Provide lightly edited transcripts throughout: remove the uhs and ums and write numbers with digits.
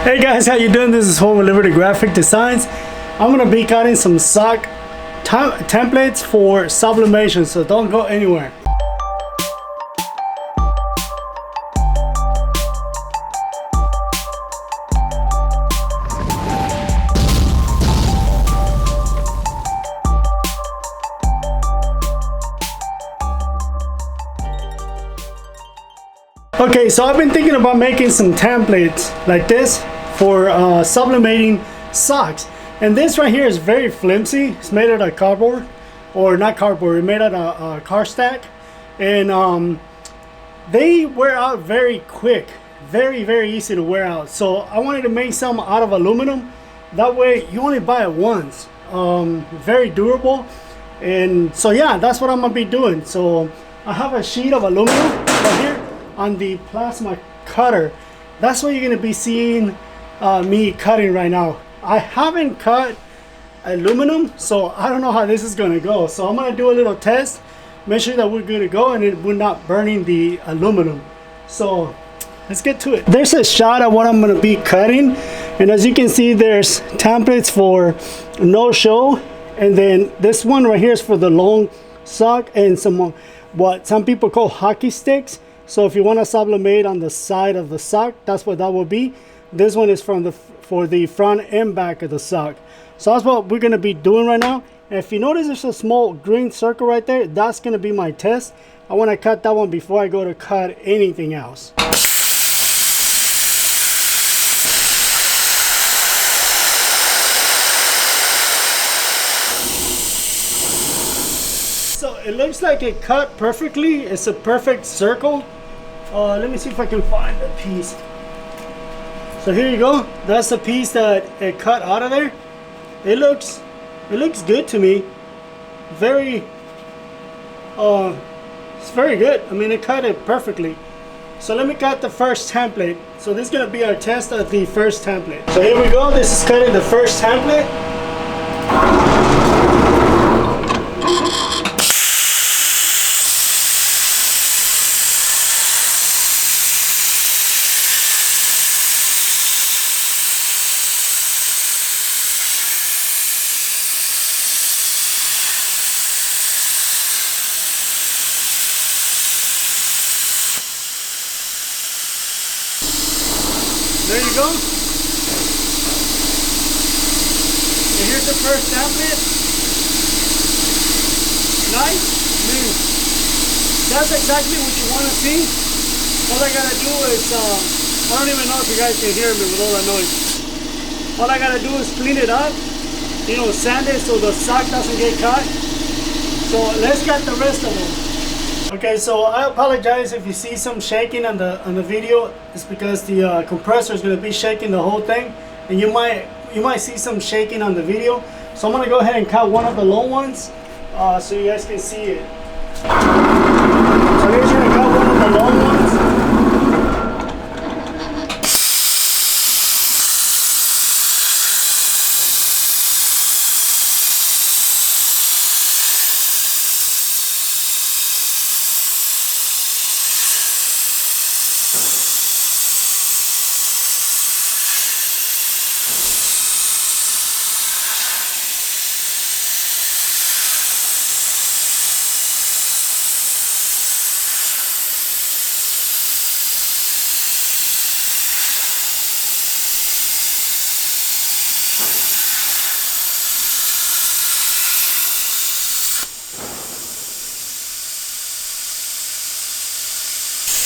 Hey guys, how you doing? This is Juan with Liberty Graphic Designs. I'm gonna be cutting some sock templates for sublimation, so don't go anywhere. Okay, so I've been thinking about making some templates like this for sublimating socks. And this right here is very flimsy. It's made out of cardboard, or not cardboard, it's made out of a car stack. And they wear out very quick, very easy to wear out. So I wanted to make some out of aluminum. That way you only buy it once. Very durable. And so yeah, that's what I'm gonna be doing. So I have a sheet of aluminum right here on the plasma cutter. That's what you're going to be seeing me cutting right now. I haven't cut aluminum, so I don't know how this is going to go. So I'm going to do a little test, make sure that we're good to go and we're not burning the aluminum. So let's get to it. There's a shot of what I'm going to be cutting, and as you can see, there's templates for no show, and then this one right here is for the long sock and some what some people call hockey sticks. So if you want to sublimate on the side of the sock, that's what that will be. This one is for the front and back of the sock. So that's what we're going to be doing right now. And if you notice there's a small green circle right there, that's going to be my test. I want to cut that one before I go to cut anything else. So it looks like it cut perfectly. It's a perfect circle. Let me see if I can find the piece. So here you go. That's the piece that it cut out of there. It looks good to me. It's very good. I mean, it cut it perfectly. So let me cut the first template. So this is gonna be our test of the first template. So here we go. This is cutting the first template. There you go. And here's the first template. Nice. That's exactly what you want to see. All I gotta do is, I don't even know if you guys can hear me with all that noise. All I gotta do is clean it up, you know, sand it so the sock doesn't get cut. So let's cut the rest of them. Okay, so I apologize if you see some shaking on the video. It's because the compressor is going to be shaking the whole thing, and you might see some shaking on the video. So I'm going to go ahead and cut one of the long ones so you guys can see it. So here's going to cut one of the long ones.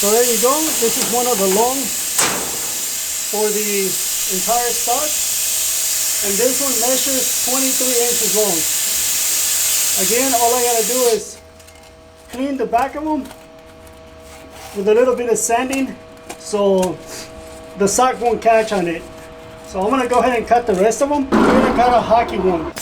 So there you go. This is one of the long for the entire stock, and this one measures 23 inches long. Again, all I gotta do is clean the back of them with a little bit of sanding so the sock won't catch on it. So I'm gonna go ahead and cut the rest of them. We're gonna cut a hockey one.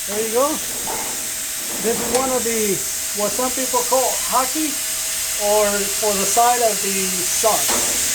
There you go. This is one of the, what some people call hockey, or for the side of the sock.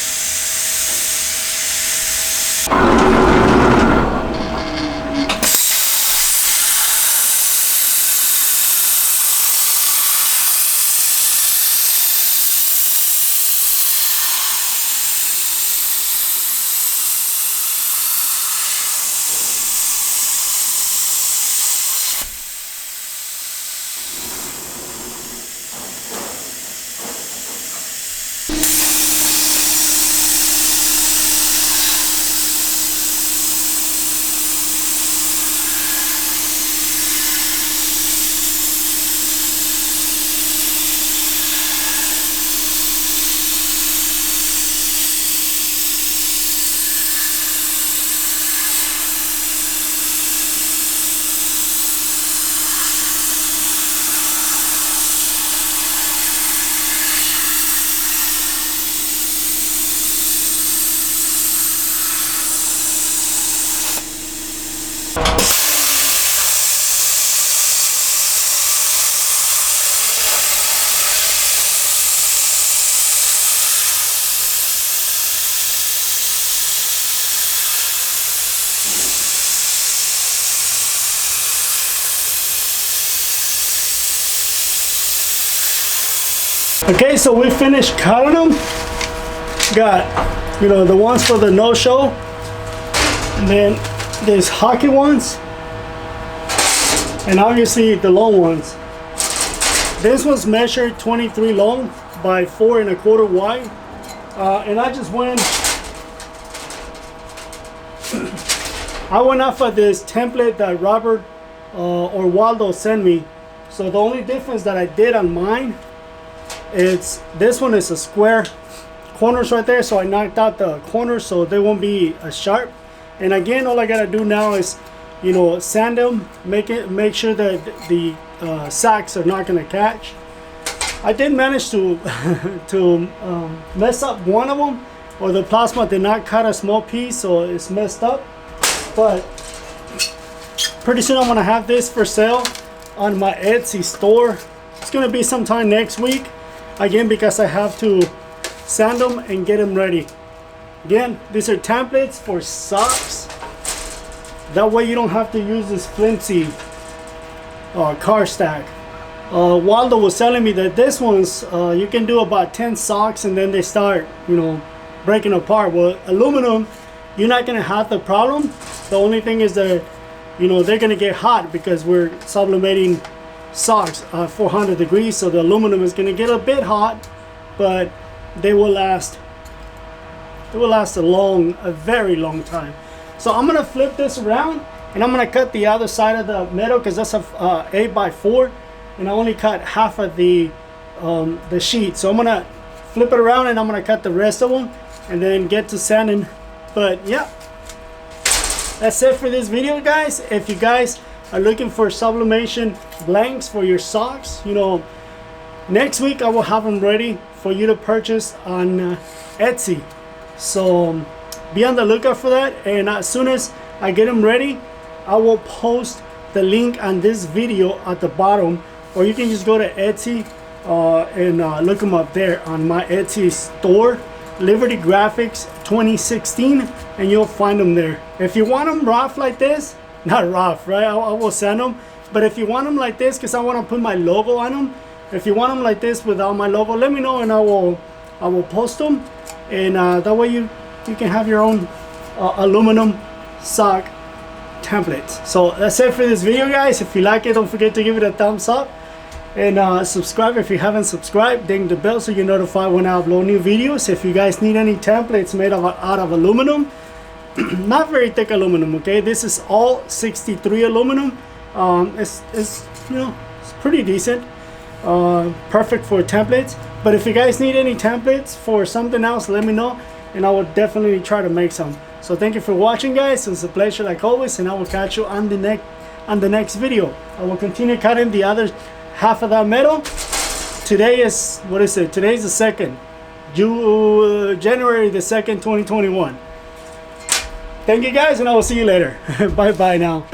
Okay, so we finished cutting them. Got, you know, the ones for the no-show, and then there's hockey ones, and obviously the long ones. This was measured 23 long by 4 1/4 wide, and I just went off of this template that Robert or Waldo sent me. So the only difference that I did on mine, it's this one is a square corners right there, so I knocked out the corners so they won't be as sharp. And again, all I gotta do now is, you know, sand them, make sure that the sacks are not gonna catch. I did manage to mess up one of them, or the plasma did not cut a small piece, so it's messed up. But pretty soon I'm gonna have this for sale on my Etsy store. It's gonna be sometime next week. Again, because I have to sand them and get them ready. Again, these are templates for socks. That way you don't have to use this flimsy car stack. Waldo was telling me that this one's, you can do about 10 socks and then they start, you know, breaking apart. Well, aluminum, you're not gonna have the problem. The only thing is that, you know, they're gonna get hot because we're sublimating socks 400 degrees, so the aluminum is going to get a bit hot, but they will last a very long time. So I'm going to flip this around and I'm going to cut the other side of the metal, because that's a 8x4 and I only cut half of the sheet. So I'm going to flip it around and I'm going to cut the rest of them and then get to sanding. But yeah, that's it for this video, guys. If you guys are looking for sublimation blanks for your socks, you know, next week I will have them ready for you to purchase on Etsy. So be on the lookout for that, and as soon as I get them ready, I will post the link on this video at the bottom, or you can just go to Etsy and look them up there on my Etsy store, Liberty Graphics 2016, and you'll find them there. If you want them rough like this, not rough, right? I will send them. But if you want them like this, because I want to put my logo on them, if you want them like this without my logo, let me know and I will post them. And that way you can have your own aluminum sock templates. So that's it for this video, guys. If you like it, don't forget to give it a thumbs up and subscribe if you haven't subscribed. Ding the bell so you're notified when I upload new videos. If you guys need any templates made out of aluminum, not very thick aluminum, okay, this is all 63 aluminum. It's you know, it's pretty decent, perfect for templates. But if you guys need any templates for something else, let me know and I will definitely try to make some. So thank you for watching, guys. It's a pleasure like always, and I will catch you on the next video. I will continue cutting the other half of that metal. Today is, what is it, today's the 2nd, January the 2nd, 2021. Thank you, guys, and I will see you later. Bye bye now.